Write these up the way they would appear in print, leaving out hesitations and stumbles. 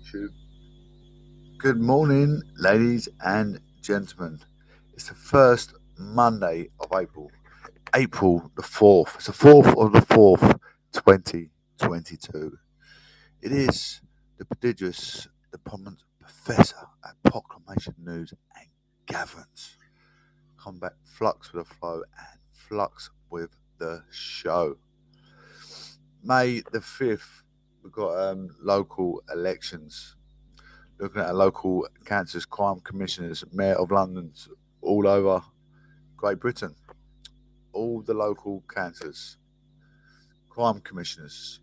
YouTube. Good morning, ladies and gentlemen. It's the first Monday of April, April the 4th. It's the 4th of the 4th, 2022. It is the prodigious, the prominent professor at Proclamation News and Gatherance. Combat flux with the flow and flux with the show. May the 5th, we've got local elections. Looking at our local cancers, crime commissioners, Mayor of London's all over Great Britain. All the local cancers, crime commissioners,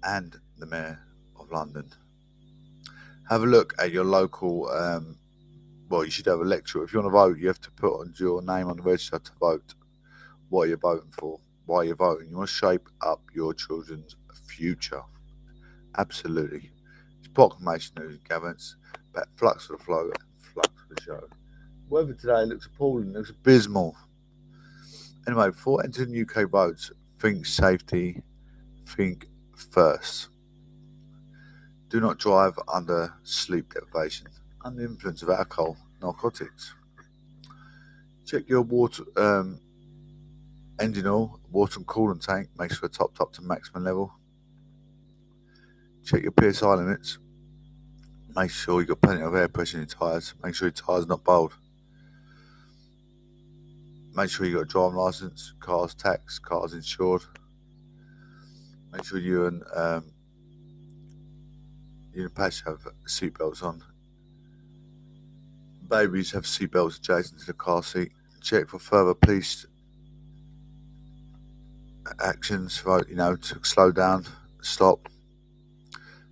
and the Mayor of London. Have a look at your local, you should have a lecture. If you want to vote, you have to put on your name on the register to vote. What you're voting for, why you're voting. You want to shape up your children's future. Absolutely. It's Proclamation News and Gatherance, about flux of the flow and flux of the show. Weather today looks appalling, looks abysmal. Anyway, before entering UK votes, think safety, think first. Do not drive under sleep deprivation, under the influence of alcohol, narcotics. Check your water engine oil, water and coolant tank, make sure it's topped up to maximum level. Check your PSI limits. Make sure you've got plenty of air pressure in your tyres. Make sure your tyres are not bowled. Make sure you've got a driving licence, car's taxed, car's insured. Make sure you and the passenger have seatbelts on. Babies have seatbelts adjacent to the car seat. Check for further police actions, to slow down, stop.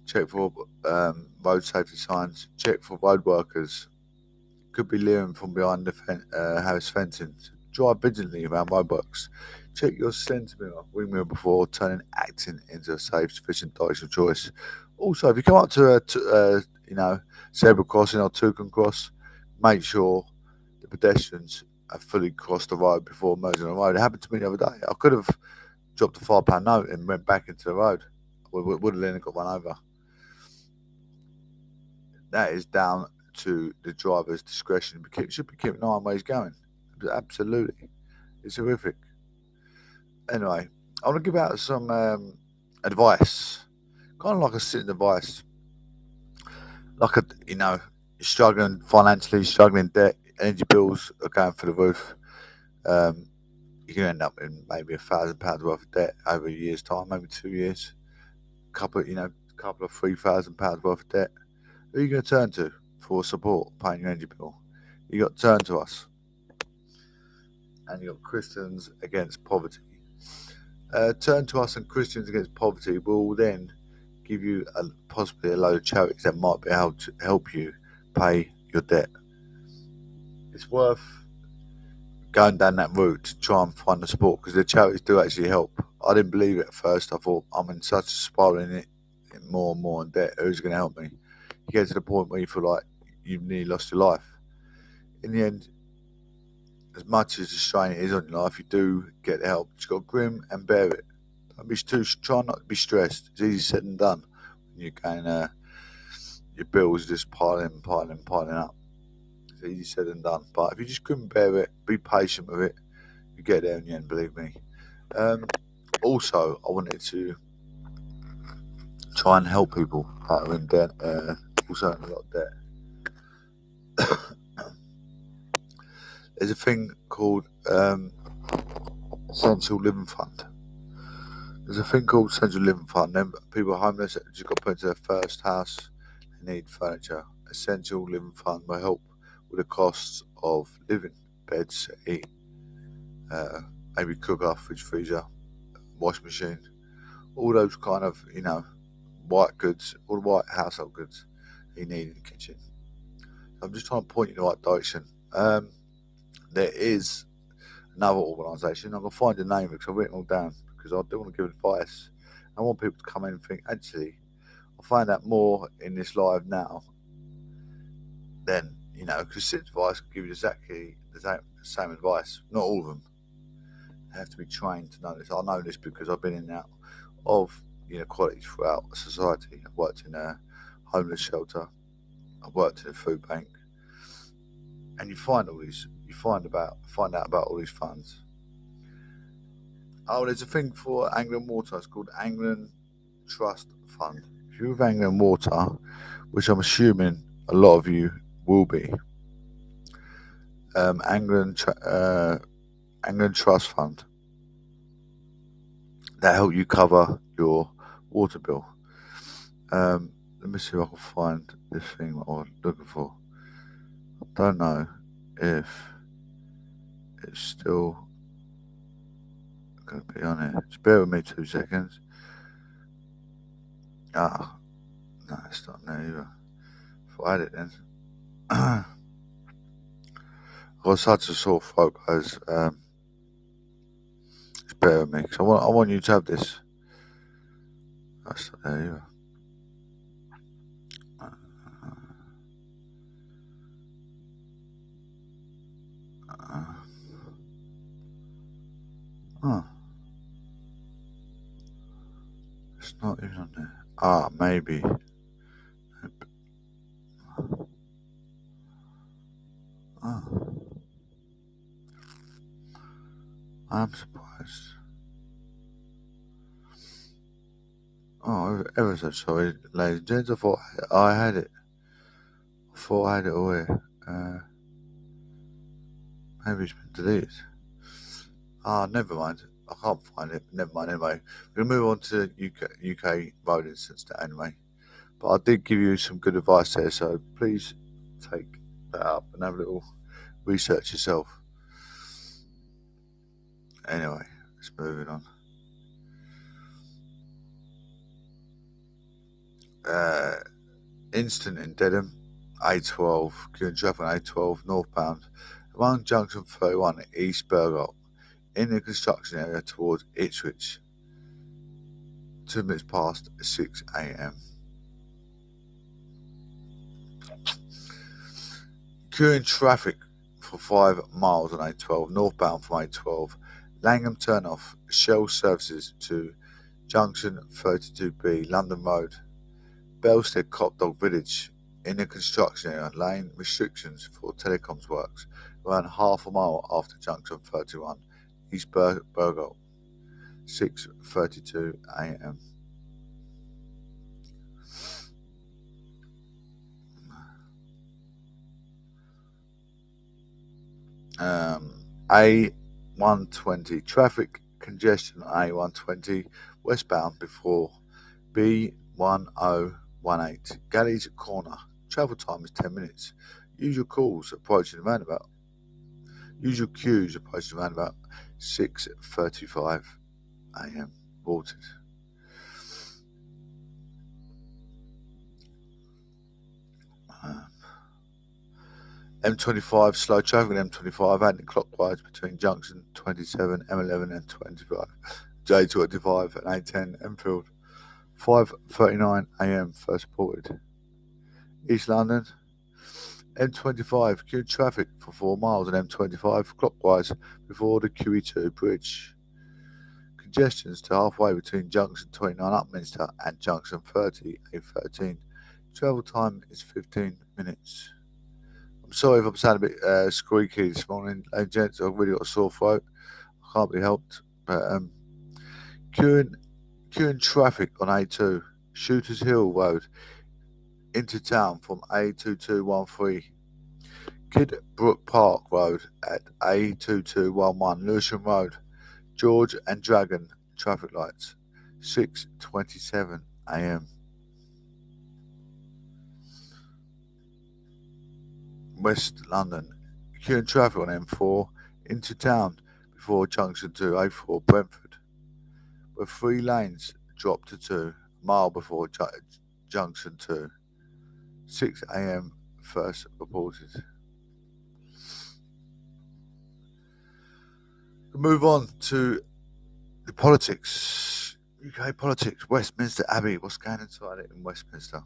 Check for road safety signs. Check for road workers. Could be leering from behind the house fencing. Drive vigilantly around roadworks. Check your centre mirror, wing mirror before turning acting into a safe, sufficient directional choice. Also, if you come up to a zebra crossing or toucan cross, make sure the pedestrians have fully crossed the road before merging on the road. It happened to me the other day. I could have dropped a £5 note and went back into the road. Would have then got run over. That is down to the driver's discretion. Should be keeping an eye on where he's going. Absolutely. It's horrific. Anyway, I want to give out some advice. Kind of like a sitting advice. Like you're struggling financially, struggling in debt, energy bills are going through the roof. You can end up in maybe £1,000 worth of debt over a year's time, maybe 2 years. Couple of £3,000 worth of debt. Who are you going to turn to for support paying your energy bill? You got to turn to us. And you got Christians Against Poverty. Turn to us and Christians Against Poverty will then give you possibly a load of charities that might be able to help you pay your debt. It's worth going down that route to try and find the support, because the charities do actually help. I didn't believe it at first. I thought, I'm in such a spiral in more and more in debt. Who's going to help me? You get to the point where you feel like you've nearly lost your life. In the end, as much as the strain it is on your life, you do get help. You've got to grin and bear it. Try not to be stressed. It's easy said and done. When you're going, your bills just piling up. It's easy said and done. But if you just grin and bear it, be patient with it, you get there in the end, believe me. Also, I wanted to try and help people that are in debt, also in a lot of debt. There's a thing called Essential Living Fund. Then people are homeless, just got put into their first house, they need furniture. Essential Living Fund will help with the costs of living, beds, eat, maybe cooker, fridge, freezer, wash machine, all those kind of, white goods, all the white household goods you need in the kitchen. So I'm just trying to point you in the right direction. There is another organisation. I'm going to find the name because I've written it all down, because I do want to give advice. I want people to come in and think, actually, I'll find out more in this live now than, because sit advice will give you exactly the same advice. Not all of them. They have to be trained to know this. I know this because I've been in and out of inequalities throughout society. I've worked in homeless shelter. I worked in a food bank, and you find out about all these funds. Oh, there's a thing for Anglian Water. It's called Anglian Trust Fund. If you're with Anglian Water, which I'm assuming a lot of you will be, Anglian Trust Fund, that help you cover your water bill. Let me see if I can find this thing that I was looking for. I don't know if it's still going to be on here. Just bear with me 2 seconds. No, it's not there either. If I had it then. I got such a sore throat, guys. Just bear with me, because I want you to have this. That's not there either. It's not even on there. Maybe. I'm surprised. Ever so sorry, ladies and gents. I thought I had it. I had it away. Maybe it's been deleted. Never mind. I can't find it. Never mind. Anyway, we're going to move on to UK road incidents anyway. But I did give you some good advice there, so please take that up and have a little research yourself. Anyway, let's move it on. Instant in Dedham, A12, queuing traffic on A12 northbound, around junction 31 at East Burgholt, in the construction area towards Ipswich, 2 minutes past 6 a.m. Queuing traffic for 5 miles on A12 northbound from A12, Langham turnoff, Shell services to junction 32B, London Road, Belstead Copdog Village, in the construction area, lane restrictions for telecoms works, around half a mile after junction 31, East Burgholt, 6:32 a.m. A120 traffic congestion on A120 westbound before B1018 Galleys Corner. Travel time is 10 minutes. Usual queues approaching the roundabout. 6:35 a.m. Watered. M25 slow traffic on M25 anti-clockwise between junction 27, M11 and 25, J25 and A10 Enfield. 5:39 a.m. first reported. East London, M25 queued traffic for 4 miles on M25 clockwise before the QE2 bridge. Congestions to halfway between junction 29 Westminster and junction 30 A13. Travel time is 15 minutes. I'm sorry if I'm sounding a bit squeaky this morning, ladies and gents. I've really got a sore throat. I can't be helped. But queuing traffic on A2, Shooters Hill Road, into town from A2213, Kidbrook Park Road at A2211, Lewisham Road, George and Dragon traffic lights, 6:27 a.m. West London, queuing traffic on M4 into town before junction 2 A4 Brentford, where 3 lanes drop to 2 a mile before junction 2, 6 a.m. first reported. We move on to the politics, UK politics, Westminster Abbey. What's going inside it in Westminster?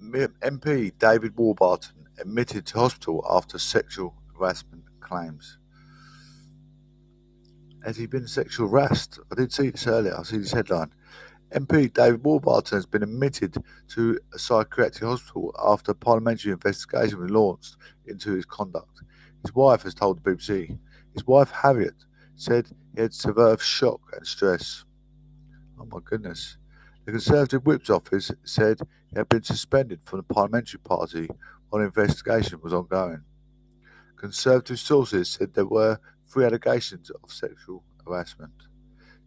MP David Warburton admitted to hospital after sexual harassment claims. Has he been sexually harassed? I did see this earlier. I see this headline. MP David Warburton has been admitted to a psychiatric hospital after a parliamentary investigation was launched into his conduct. His wife has told the BBC. His wife, Harriet, said he had severe shock and stress. Oh my goodness. The Conservative Whip's office said he had been suspended from the parliamentary party while the investigation was ongoing. Conservative sources said there were 3 allegations of sexual harassment.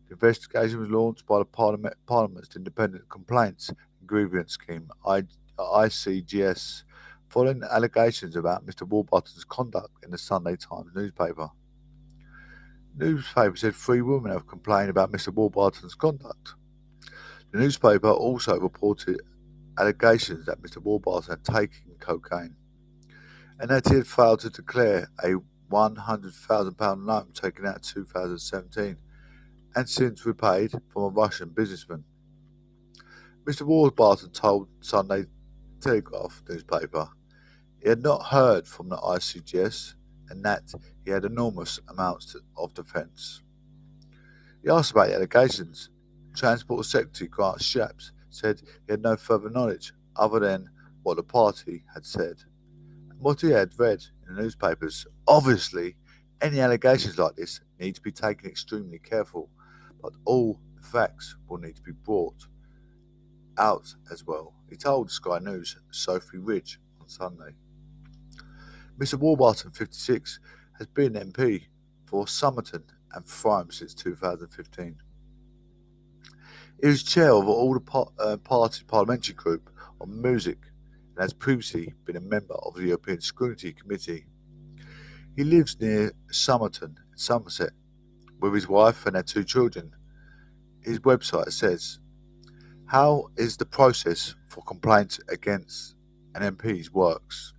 The investigation was launched by the Parliament's Independent Complaints and Grievance Scheme, ICGS, following allegations about Mr Warburton's conduct in the Sunday Times newspaper. The newspaper said 3 women have complained about Mr Warburton's conduct. The newspaper also reported allegations that Mr Warburton had taken cocaine and that he had failed to declare a £100,000 loan taken out in 2017 and since repaid from a Russian businessman. Mr Warburton told Sunday Telegraph newspaper he had not heard from the ICGS and that he had enormous amounts of defence. He asked about the allegations. Transport Secretary Grant Shapps said he had no further knowledge other than what the party had said and what he had read in the newspapers. Obviously, any allegations like this need to be taken extremely careful, but all the facts will need to be brought out as well, he told Sky News' Sophie Ridge on Sunday. Mr Warburton, 56, has been MP for Somerton and Frome since 2015. He was chair of all the party parliamentary group on music and has previously been a member of the European Scrutiny Committee. He lives near Somerton in Somerset with his wife and their 2 children. His website says, "How is the process for complaints against an MP's works?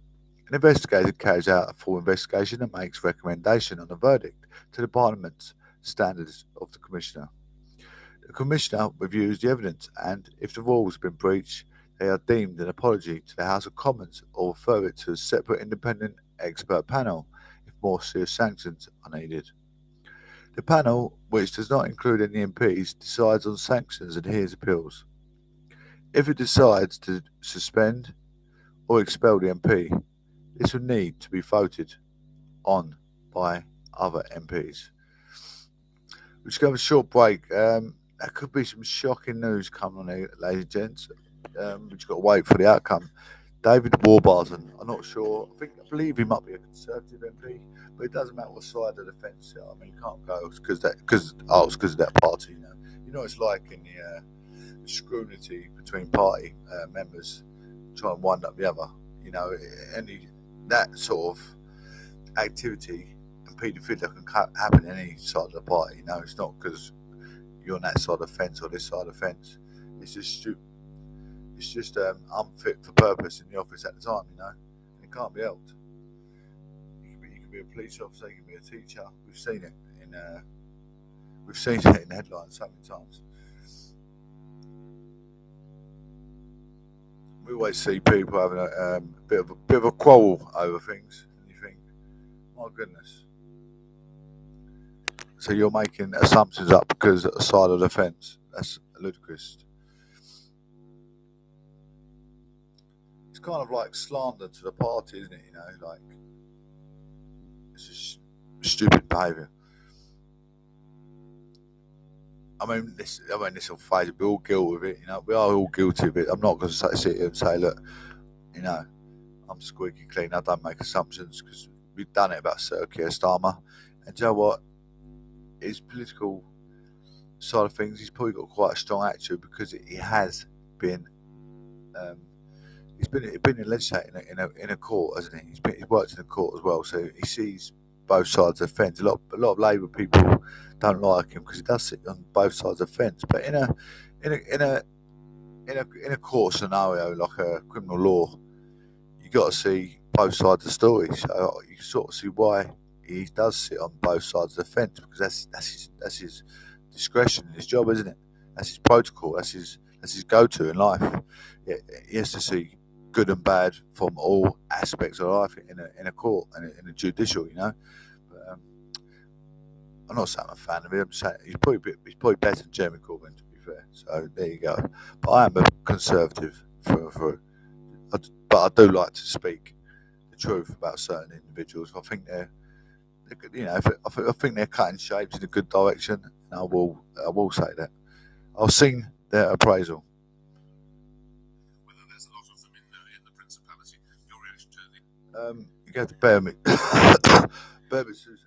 An investigator carries out a full investigation and makes recommendation on the verdict to the Parliament's standards of the Commissioner. The Commissioner reviews the evidence and, if the rules have been breached, they are deemed an apology to the House of Commons or refer it to a separate independent expert panel if more serious sanctions are needed. The panel, which does not include any MPs, decides on sanctions and hears appeals. If it decides to suspend or expel the MP, this will need to be voted on by other MPs." We're just going to have a short break. There could be some shocking news coming on here, ladies and gents. We've just got to wait for the outcome. David Warburton, I'm not sure. I believe he might be a Conservative MP, but it doesn't matter what side of the fence. I mean, you can't go because of that party. You know, it's like in the scrutiny between party members trying to wind up the other. You know, that sort of activity and paedophilia can happen in any side of the party. You know, it's not because you're on that side of the fence or this side of the fence. It's just stupid. It's just unfit for purpose in the office at the time, you know, and it can't be helped. You can be a police officer, you can be a teacher. We've seen it in headlines so many times. We always see people having a bit of a quarrel over things, and you think, my goodness. So you're making assumptions up because of the side of the fence. That's ludicrous. It's kind of like slander to the party, isn't it? You know, like it's just stupid behaviour. I mean, this will phase. We're all guilty of it. You know, we are all guilty of it. I'm not going to sit here and say, look, you know, I'm squeaky clean. I don't make assumptions because we've done it about Sir Keir Starmer. And do you know what? His political side of things, he's probably got quite a strong attitude because he has been. He's been legislating in a court, hasn't he? He's worked in a court as well, so he sees both sides of the fence. A lot of Labour people don't like him because he does sit on both sides of the fence. But in a court scenario like a criminal law, you got to see both sides of the story. So you sort of see why he does sit on both sides of the fence because that's his discretion, his job, isn't it? That's his protocol. That's his go-to in life. He has to see good and bad from all aspects of life in a court and in a judicial, you know. But, I'm not saying I'm a fan of him. I'm saying he's probably better than Jeremy Corbyn, to be fair. clear. So there you go. But I am a conservative through and through. But I do like to speak the truth about certain individuals. I think they're I think they're cutting shapes in a good direction. And I will say that. I'll sing their appraisal. Whether there's a lot of them in the Principality, your reaction to the... You have to bear me. Bear me 2 seconds.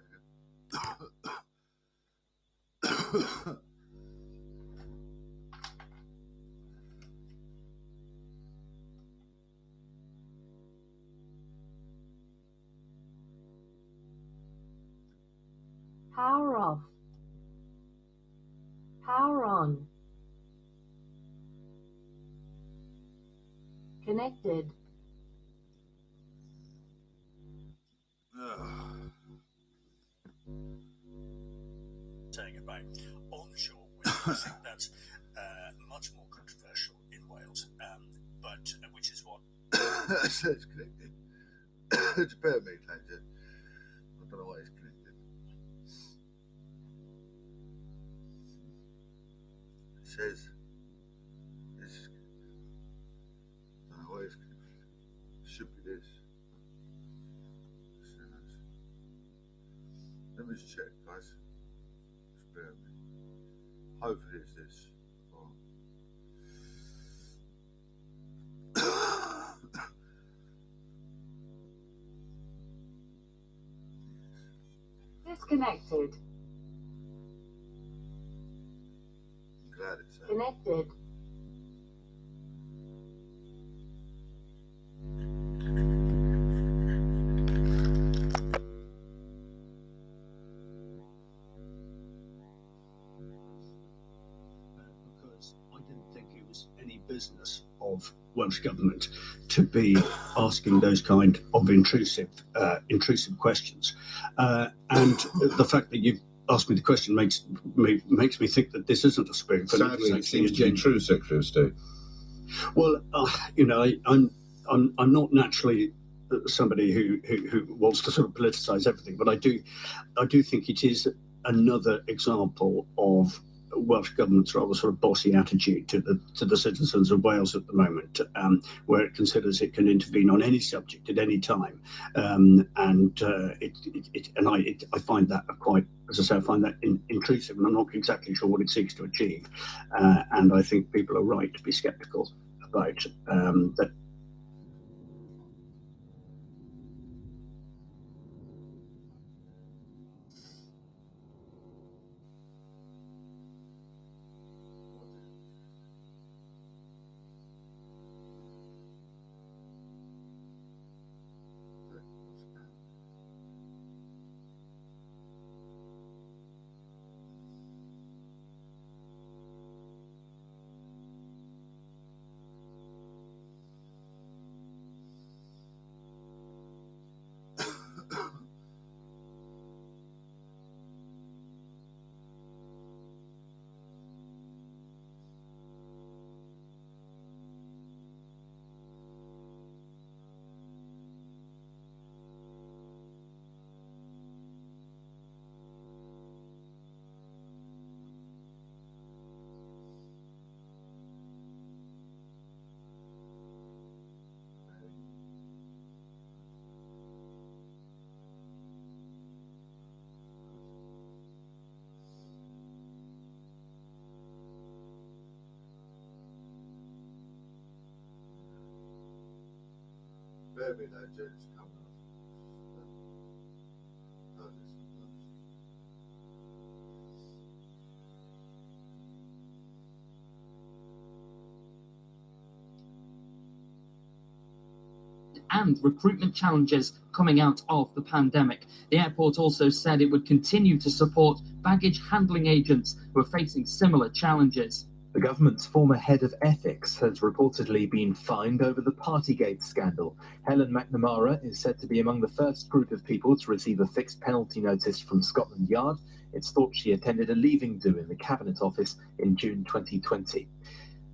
Power off. Power on. Connected. Saying about onshore wind, I think that's much more controversial in Wales, but which is what... It's connected. It's bear me, Tanger. I don't know why it's connected. It says this. I don't know why it's connected. It should be this. Let me just check, guys. Just bear with me. Hopefully it's this. Disconnected. I'm glad it's Connected. Because I didn't think it was any business of Welsh Government to be asking those kind of intrusive questions. And the fact that you've asked me the question makes me think that this isn't a spirit. Sadly, it seems to be true, Secretary of State. Well, I'm not naturally somebody who wants to sort of politicise everything, but I do think it is another example of Welsh Government's rather sort of bossy attitude to the citizens of Wales at the moment, where it considers it can intervene on any subject at any time, and I find that quite, as I say, I find that intrusive, and I'm not exactly sure what it seeks to achieve, and I think people are right to be sceptical about that. Baby, that just coming up. And recruitment challenges coming out of the pandemic. The airport also said it would continue to support baggage handling agents who are facing similar challenges. The government's former head of ethics has reportedly been fined over the Partygate scandal. Helen McNamara is said to be among the first group of people to receive a fixed penalty notice from Scotland Yard. It's thought she attended a leaving do in the Cabinet Office in June 2020.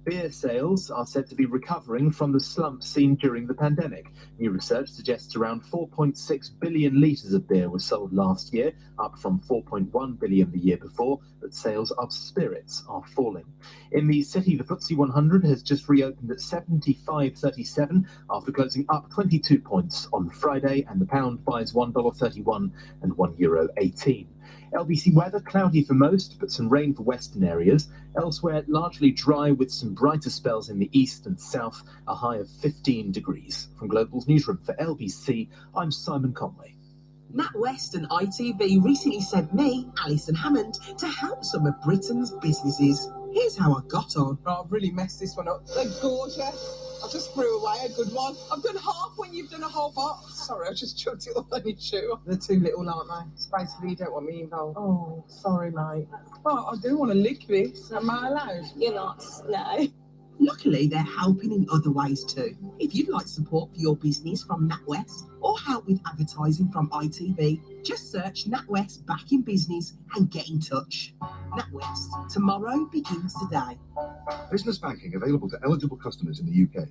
Beer sales are said to be recovering from the slump seen during the pandemic. New research suggests around 4.6 billion litres of beer was sold last year, up from 4.1 billion the year before, but sales of spirits are falling. In the city, the FTSE 100 has just reopened at 75.37 after closing up 22 points on Friday, and the pound buys $1.31 and €1.18. LBC weather, cloudy for most, but some rain for western areas. Elsewhere, largely dry with some brighter spells in the east and south, a high of 15 degrees. From Global's newsroom for LBC, I'm Simon Conway. NatWest and ITV recently sent me, Alison Hammond, to help some of Britain's businesses. Here's how I got on. Oh, I've really messed this one up. They're gorgeous. I just threw away a good one. I've done half when you've done a whole box. Sorry, I just chucked it all on your shoe. They're too little, aren't they? It's basically you don't want me involved. Oh, sorry, mate. Oh, I do want to lick this. Am I allowed? You're not, no. Luckily, they're helping in other ways too. If you'd like support for your business from NatWest or help with advertising from ITV, just search NatWest Back in Business and get in touch. NatWest, tomorrow begins today. Business banking available to eligible customers in the UK.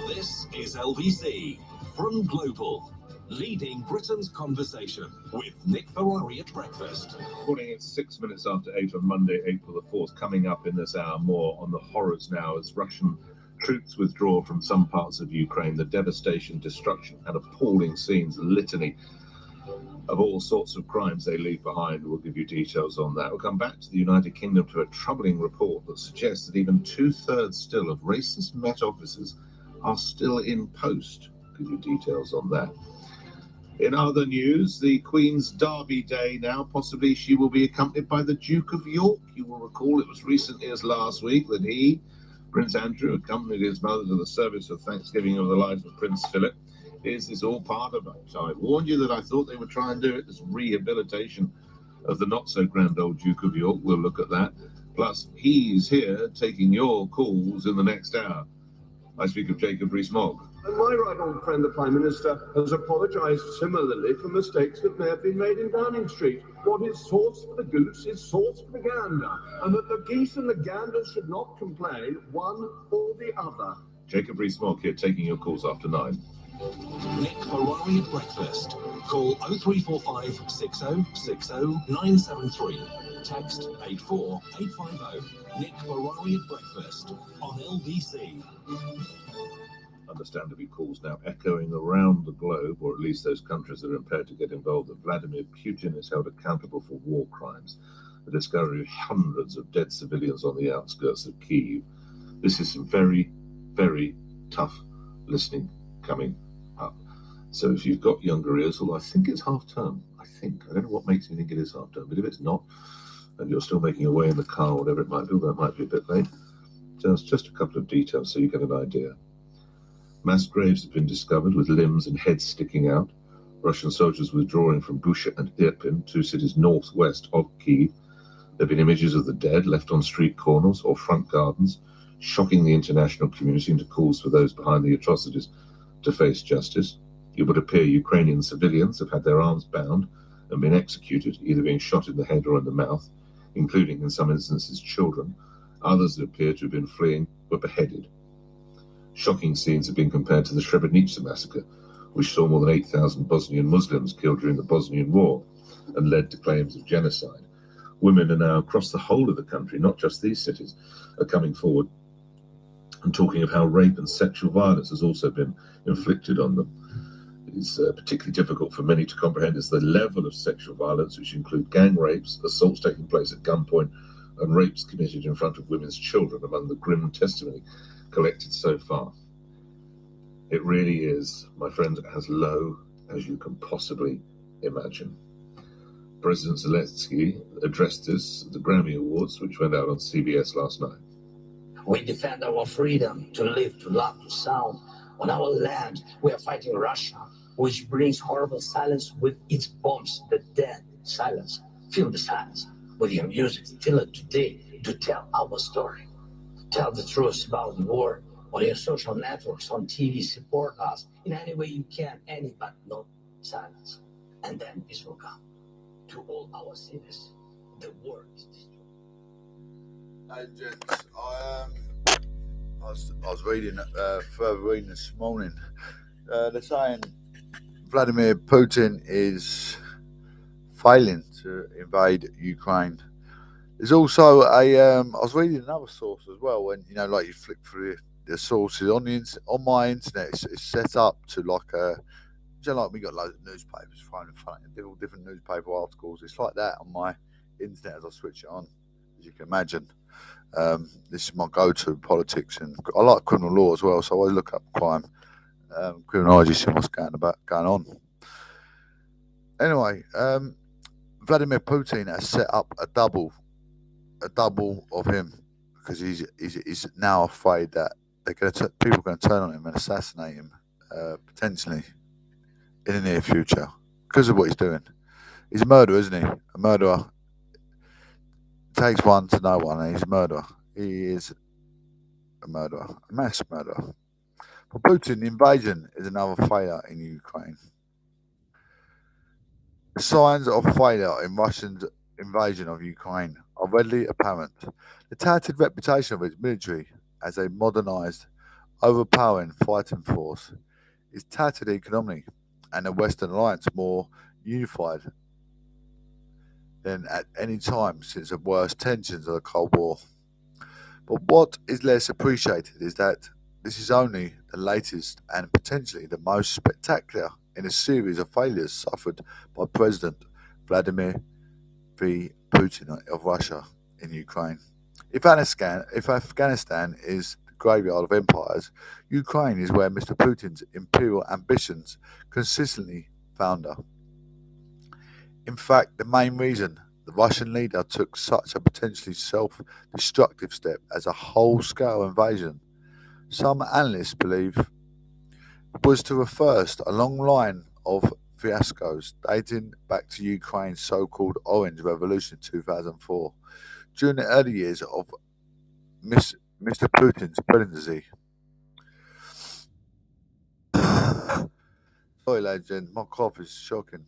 This is LBC from Global, leading Britain's conversation with Nick Ferrari at breakfast. Morning, it's 6 minutes after 8 on Monday, April the 4th. Coming up in this hour, more on the horrors now as Russian troops withdraw from some parts of Ukraine. The devastation, destruction and appalling scenes, a litany of all sorts of crimes they leave behind. We'll give you details on that. We'll come back to the United Kingdom to a troubling report that suggests that even 2/3 still of racist Met officers are still in post. Give you details on that. In other news, the Queen's Derby Day now. Possibly she will be accompanied by the Duke of York. You will recall it was recently as last week that he, Prince Andrew, accompanied his mother to the service of Thanksgiving of the life of Prince Philip. Is this all part of it? I warned you that I thought they would try and do it, this rehabilitation of the not-so-grand old Duke of York. We'll look at that. Plus, he's here taking your calls in the next hour. I speak of Jacob Rees-Mogg. And my right honourable friend, the Prime Minister, has apologised similarly for mistakes that may have been made in Downing Street. What is sauce for the goose is sauce for the gander, and that the geese and the ganders should not complain, one or the other. Jacob Rees-Mogg here taking your calls after 9. Nick Ferrari at breakfast. Call 0345 6060 973. Text 84850. Nick Ferrari at breakfast on LBC. Understandably, calls now echoing around the globe, or at least those countries that are impaired to get involved, that Vladimir Putin is held accountable for war crimes. The discovery of hundreds of dead civilians on the outskirts of Kyiv. This is some very, very tough listening coming up. So if you've got younger ears, although I think it's half term, I don't know what makes me think it is half term, but if it's not, and you're still making your way in the car, whatever it might be, that might be a bit late. Just a couple of details so you get an idea. Mass graves have been discovered with limbs and heads sticking out. Russian soldiers withdrawing from Busha and Irpin, 2 cities northwest of Kyiv. There have been images of the dead left on street corners or front gardens, shocking the international community into calls for those behind the atrocities to face justice. It would appear Ukrainian civilians have had their arms bound and been executed, either being shot in the head or in the mouth, including in some instances children. Others that appear to have been fleeing were beheaded. Shocking scenes have been compared to the Srebrenica massacre, which saw more than 8,000 Bosnian Muslims killed during the Bosnian War and led to claims of genocide. Women are now across the whole of the country, not just these cities, are coming forward and talking of how rape and sexual violence has also been inflicted on them. It's particularly difficult for many to comprehend is the level of sexual violence, which include gang rapes, assaults taking place at gunpoint, and rapes committed in front of women's children among the grim testimony collected so far. It really is, my friend, as low as you can possibly imagine. President Zelensky addressed this at the Grammy Awards, which went out on CBS last night. We defend our freedom to live, to love, to sound. On our land, we are fighting Russia, which brings horrible silence with its bombs, the dead silence. Feel the silence with your music. Feel it today to tell our story. Tell the truth about the war on your social networks, on TV. Support us in any way you can, but no silence. And then peace will come. to all our cities. The world is destroyed. Hey, gents, I was reading further reading this morning. They're saying Vladimir Putin is failing to invade Ukraine. There's also I was reading another source as well, and like you flick through the sources on on my internet, it's set up to like like we got loads of newspapers thrown in front of all different newspaper articles. It's like that on my internet as I switch it on, as you can imagine. This is my go-to politics, and I like criminal law as well, so I always look up crime, criminology, see what's going on. Anyway, Vladimir Putin has set up a double of him because he's now afraid that people are going to turn on him and assassinate him potentially in the near future because of what he's doing. He's a murderer, isn't he? A murderer. Takes one to know one, and he's a murderer. He is a murderer, a mass murderer. For Putin, the invasion is another failure in Ukraine. The signs of failure in Russia's invasion of Ukraine are readily apparent. The touted reputation of its military as a modernized, overpowering fighting force, its tattered economy, and the Western alliance more unified than at any time since the worst tensions of the Cold War. But what is less appreciated is that this is only the latest and potentially the most spectacular in a series of failures suffered by President Vladimir V. Putin of Russia in Ukraine. If Afghanistan is the graveyard of empires, Ukraine is where Mr. Putin's imperial ambitions consistently founder. In fact, the main reason the Russian leader took such a potentially self-destructive step as a whole-scale invasion, some analysts believe, was to reverse a long line of fiascos dating back to Ukraine's so-called Orange Revolution in 2004, during the early years of Mr. Putin's presidency. Sorry, ladies and gentlemen, my cough is shocking.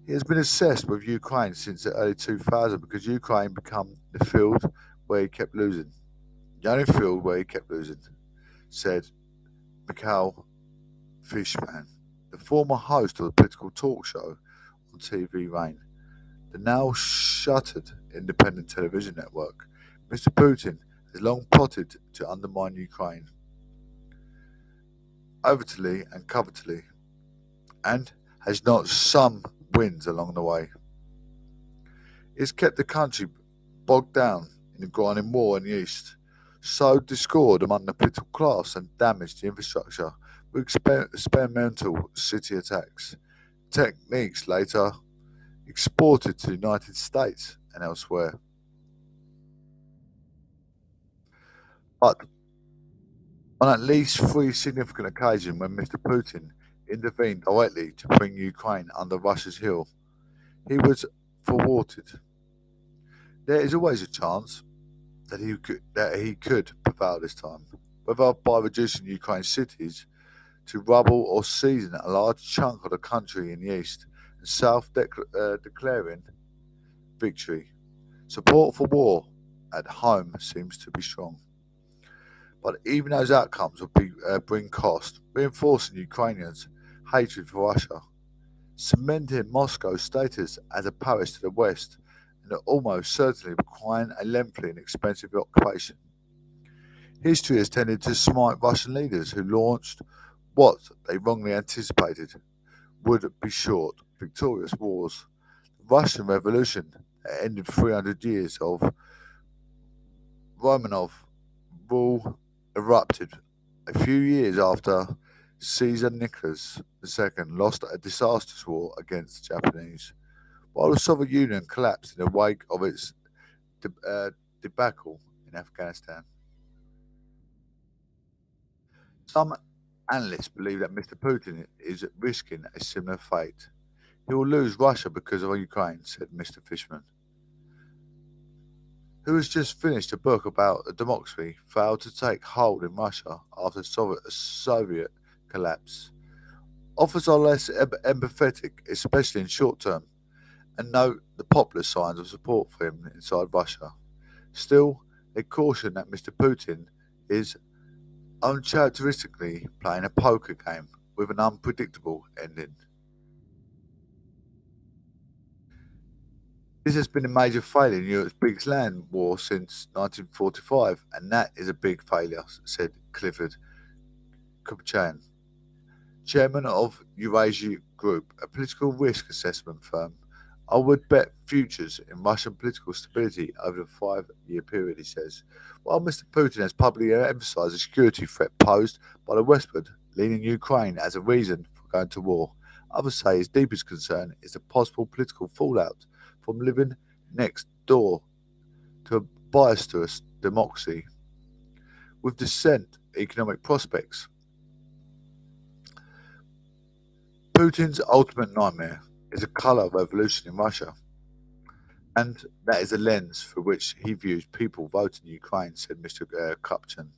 He has been obsessed with Ukraine since the early 2000s because Ukraine became the field where he kept losing. The only field where he kept losing, said Mikhail Fishman, the former host of the political talk show on TV Rain, the now shuttered independent television network. Mr. Putin has long plotted to undermine Ukraine, overtly and covertly, and has not some wins along the way. It's kept the country bogged down in the grinding war in the east, sowed discord among the political class, and damaged the infrastructure with experimental city attacks, techniques later exported to the United States and elsewhere. But on at least 3 significant occasions when Mr. Putin intervened directly to bring Ukraine under Russia's heel, he was thwarted. There is always a chance that he could prevail this time, whether by reducing Ukraine's cities to rubble or seizing a large chunk of the country in the east and south, declaring victory. Support for war at home seems to be strong. But even those outcomes will bring cost, reinforcing Ukrainians' hatred for Russia, cementing Moscow's status as a Paris to the west, and almost certainly requiring a lengthy and expensive occupation. History has tended to smite Russian leaders who launched what they wrongly anticipated would be short, victorious wars. The Russian Revolution that ended 300 years of Romanov rule erupted a few years after Caesar Nicholas II lost a disastrous war against the Japanese, while the Soviet Union collapsed in the wake of its debacle in Afghanistan. Some analysts believe that Mr. Putin is risking a similar fate. He will lose Russia because of Ukraine, said Mr. Fishman, who has just finished a book about a democracy failed to take hold in Russia after Soviet collapse. Offers are less empathetic, especially in short term, and note the popular signs of support for him inside Russia. Still, they caution that Mr. Putin is uncharacteristically playing a poker game with an unpredictable ending. This has been a major failure in Europe's biggest land war since 1945, and that is a big failure, said Clifford Kupchan, chairman of Eurasia Group, a political risk assessment firm. I would bet futures in Russian political stability over the 5-year period, he says. While Mr. Putin has publicly emphasised the security threat posed by the westward, leaning Ukraine as a reason for going to war, others say his deepest concern is the possible political fallout from living next door to a boisterous democracy with decent economic prospects. Putin's ultimate nightmare is a colour revolution in Russia, and that is the lens through which he views people voting in Ukraine, said Mr. Kupchan.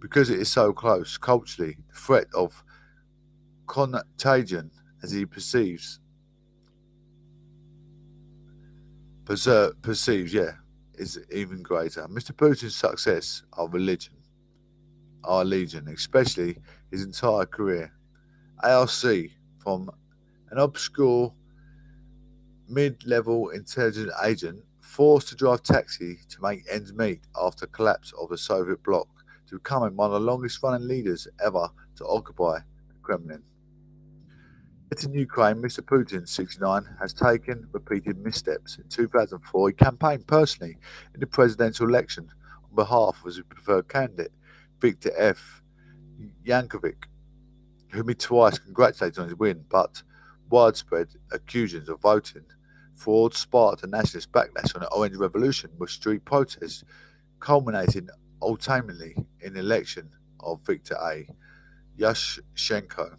Because it is so close culturally, the threat of contagion, as he perceives, is even greater. Mr. Putin's success, our legion, especially his entire career. ARC, from an obscure mid-level intelligence agent forced to drive taxi to make ends meet after the collapse of the Soviet bloc, to becoming one of the longest-running leaders ever to occupy the Kremlin. Yet in Ukraine, Mr. Putin, 69, has taken repeated missteps. In 2004, he campaigned personally in the presidential election on behalf of his preferred candidate, Viktor F. Yanukovych, whom he twice congratulated on his win, but widespread accusations of voting fraud sparked a nationalist backlash on the Orange Revolution, with street protests culminating ultimately in the election of Viktor A. Yushchenko,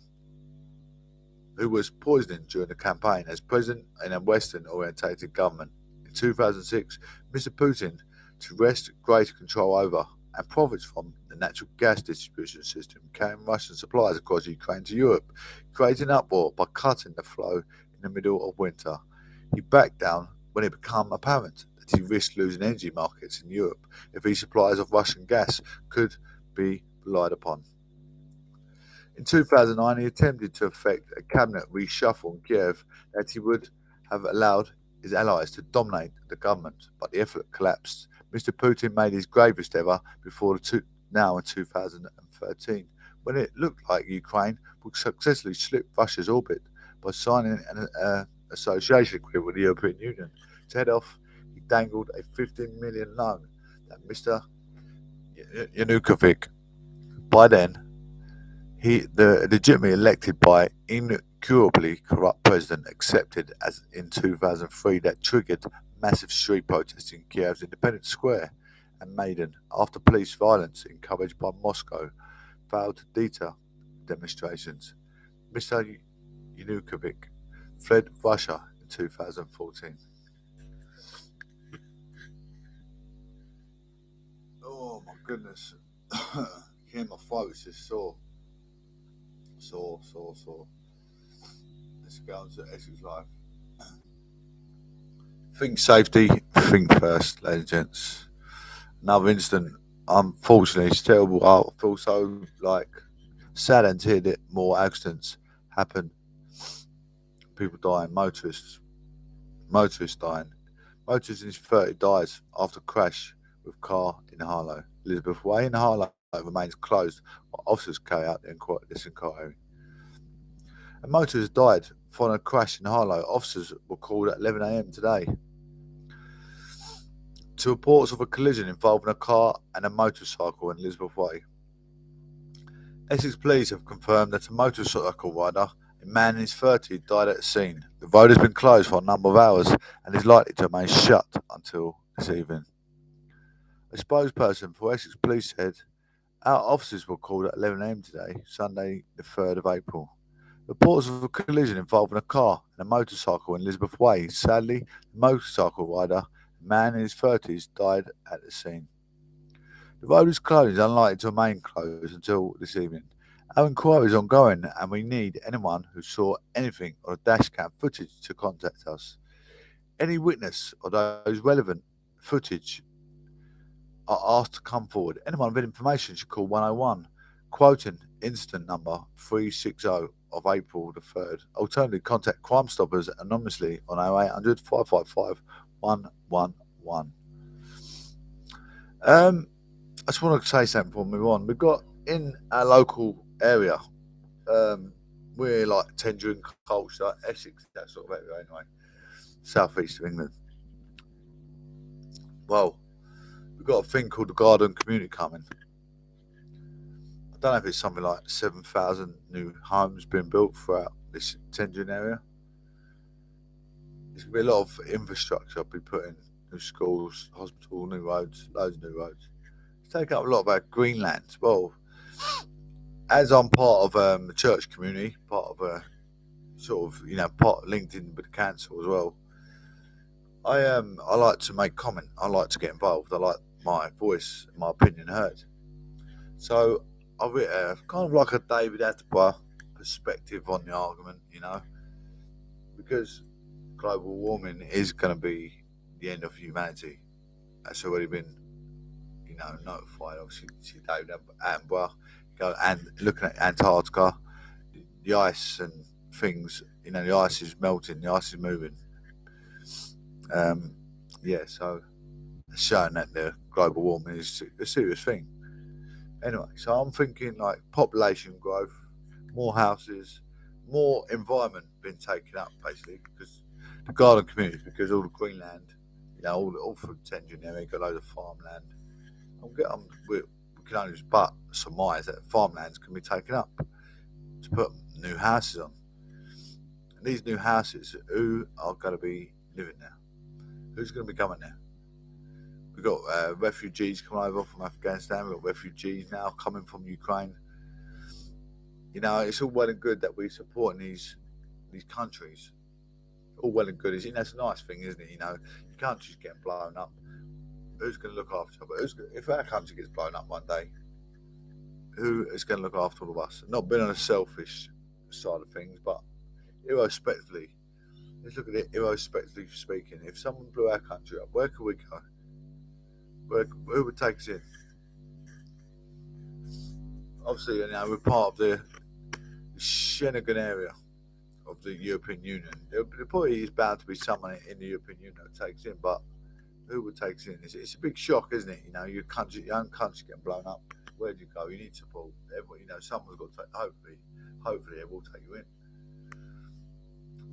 who was poisoned during the campaign as president in a Western-orientated government. In 2006, Mr. Putin, to wrest greater control over and profits from the natural gas distribution system, carrying Russian supplies across Ukraine to Europe, creating uproar by cutting the flow in the middle of winter. He backed down when it became apparent that he risked losing energy markets in Europe if his supplies of Russian gas could be relied upon. In 2009, he attempted to effect a cabinet reshuffle in Kiev that he would have allowed his allies to dominate the government, but the effort collapsed. Mr. Putin made his gravest ever before now in 2013, when it looked like Ukraine would successfully slip Russia's orbit by signing an association agreement with the European Union. To head off, he dangled a 15 million loan that Mr. Yanukovych, by then the legitimately elected by incurably corrupt president, accepted as in 2003, that triggered massive street protests in Kiev's Independence Square and Maidan after police violence encouraged by Moscow failed to deter demonstrations. Mr. Yanukovych fled Russia in 2014. Oh my goodness. Hear my throat is just sore. Let's go on to Essex Live. Think safety, think first, ladies and gents. Another incident, unfortunately, it's terrible. I feel so saddened to hear that more accidents happen. People dying, motorists dying. Motorist in his 30s dies after crash with car in Harlow. Elizabeth Way in Harlow remains closed while officers carry out this inquiry. A motorist died following a crash in Harlow. Officers were called at 11 a.m. today to reports of a collision involving a car and a motorcycle in Elizabeth Way. Essex police have confirmed that a motorcycle rider, a man in his 30s, died at the scene. The road has been closed for a number of hours and is likely to remain shut until this evening. A spokesperson for Essex Police said, "Our officers were called at 11 a.m. today, Sunday the 3rd of April. Reports of a collision involving a car and a motorcycle in Elizabeth Way. Sadly, the motorcycle rider, a man in his 30s, died at the scene. The road is closed and unlikely to remain closed until this evening. Our inquiry is ongoing and we need anyone who saw anything on the dashcam footage to contact us. Any witness or those relevant footage are asked to come forward. Anyone with information should call 101, quoting incident number 360 of April the 3rd. Alternatively, contact Crime Stoppers anonymously on 0800 555 111. I just want to say something before we move on. We've got in our local area, we're like Tendring, Colchester, Essex, that sort of area anyway, southeast of England. Well, we've got a thing called the Garden Community coming. I don't know if it's something like 7,000 new homes being built throughout this Tendring area. There's going to be a lot of infrastructure be put in, new schools, hospital, new roads, loads of new roads. It's taken up a lot of our greenland. Well, as I'm part of the church community, part of a sort of, part linked in with the council as well, I like to make comment. I like to get involved. I like my voice, my opinion heard. So I've written kind of like a David Attenborough perspective on the argument, because global warming is going to be the end of humanity. That's already been, notified. Obviously, see David Attenborough go and looking at Antarctica, the ice and things. The ice is melting, the ice is moving. So it's showing that the global warming is a serious thing. Anyway, so I'm thinking like population growth, more houses, more environment being taken up basically, because the garden communities, because all the greenland, all through Tendring area, got loads of farmland. We can only but surmise that farmlands can be taken up to put new houses on. And these new houses, who are going to be living there? Who's going to be coming there? We've got refugees coming over from Afghanistan. We've got refugees now coming from Ukraine. It's all well and good that we're supporting these countries. All well and good. That's a nice thing, isn't it? Your country's getting blown up. Who's going to look after it? If our country gets blown up one day, who is going to look after all of us? Not being on a selfish side of things, but irrespectively. Let's look at it irrespectively speaking. If someone blew our country up, where could we go? Who would take us in? Obviously, we're part of the Schengen area of the European Union. There probably is bound to be someone in the European Union that takes in, but who would take us in? It's a big shock, isn't it? Your own country getting blown up. Where do you go? You need support. Everybody, someone's got to take. Hopefully, they will take you in.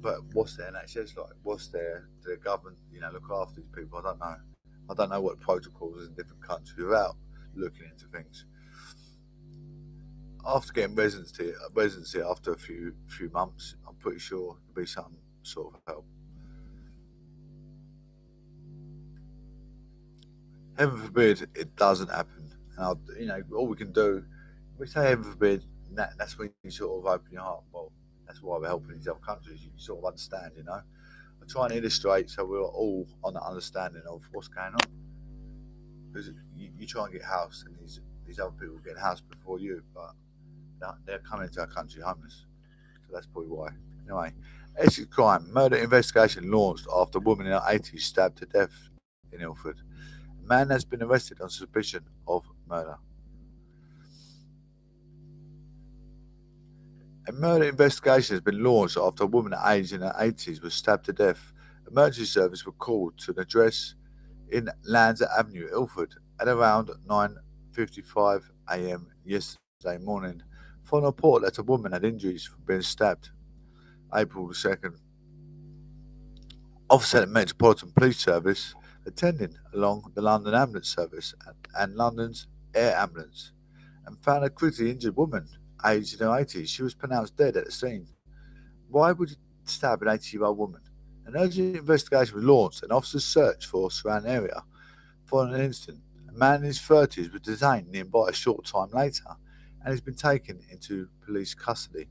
But what's their NHS like? What's their government? Look after these people. I don't know. I don't know what protocols in different countries without looking into things. After getting residency after a few months, I'm pretty sure there'll be some sort of help. Heaven forbid it doesn't happen. And all we can do, we say heaven forbid, that's when you sort of open your heart. Well, that's why we're helping these other countries. You sort of understand, I try and illustrate so we're all on the understanding of what's going on. Because you try and get house, and these other people get house before you, but they're coming into our country homeless. So that's probably why. Anyway, Essex crime. Murder investigation launched after a woman in her 80s stabbed to death in Ilford. A man has been arrested on suspicion of murder. A murder investigation has been launched after a woman aged in her 80s was stabbed to death. Emergency service were called to an address in Lanza Avenue, Ilford, at around 9:55 a.m. yesterday morning, following a report that a woman had injuries from being stabbed. April the 2nd. Officer at Metropolitan Police Service attending along the London Ambulance Service and London's Air Ambulance and found a critically injured woman aged in her 80s. She was pronounced dead at the scene. Why would you stab an 80-year-old woman? An urgent investigation was launched and officers searched for the surrounding area. Following an incident, a man in his 30s was detained nearby a short time later and has been taken into police custody.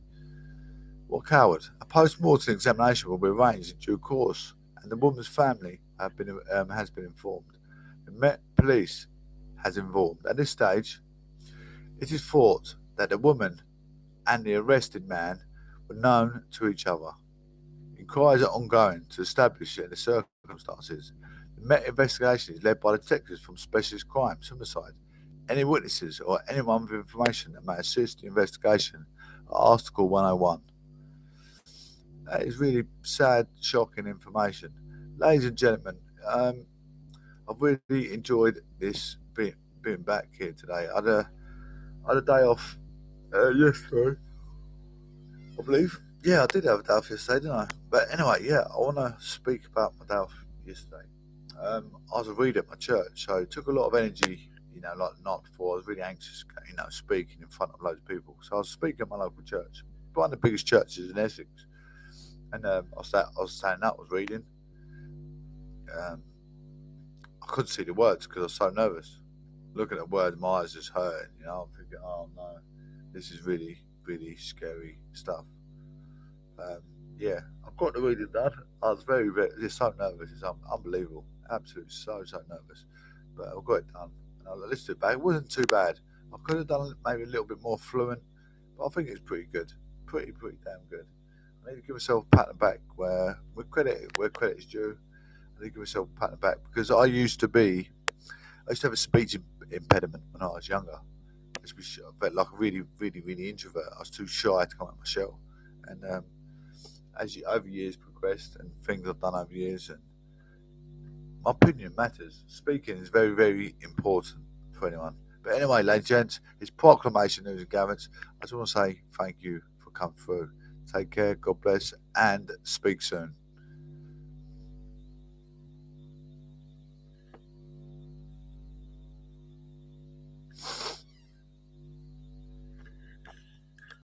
What coward? A post-mortem examination will be arranged in due course, and the woman's family has been informed. The Met Police has informed. At this stage, it is thought that the woman and the arrested man were known to each other. Inquiries are ongoing to establish the circumstances. The Met investigation is led by detectives from Specialist Crimes, Homicide. Any witnesses or anyone with information that may assist the investigation are asked to call 101. That is really sad, shocking information. Ladies and gentlemen, I've really enjoyed this being back here today. I had a day off yesterday, I believe. Yeah, I did have a day off yesterday, didn't I? But anyway, yeah, I want to speak about my day off yesterday. I was a reader at my church, so it took a lot of energy, like the night before. I was really anxious, speaking in front of loads of people. So I was speaking at my local church, one of the biggest churches in Essex. And I was standing up, I was reading. I couldn't see the words because I was so nervous. Looking at the words, my eyes just hurting. I'm thinking, oh no, this is really, really scary stuff. Yeah, I've got to read it done. I was very, very, just so nervous. It's unbelievable. Absolutely so nervous. But I got it done. And I listened to it back. It wasn't too bad. I could have done it maybe a little bit more fluent, but I think it's pretty good. Pretty damn good. I need to give myself a pat on the back where credit is due. I need to give myself a pat on the back because I used to have a speech impediment when I was younger. I felt like a really, really, really introvert. I was too shy to come out of my shell. And as over years progressed and things I've done over years, and my opinion matters. Speaking is very, very important for anyone. But anyway, ladies and gents, it's Proclamation News and Gatherings. I just want to say thank you for coming through. Take care, God bless, and speak soon.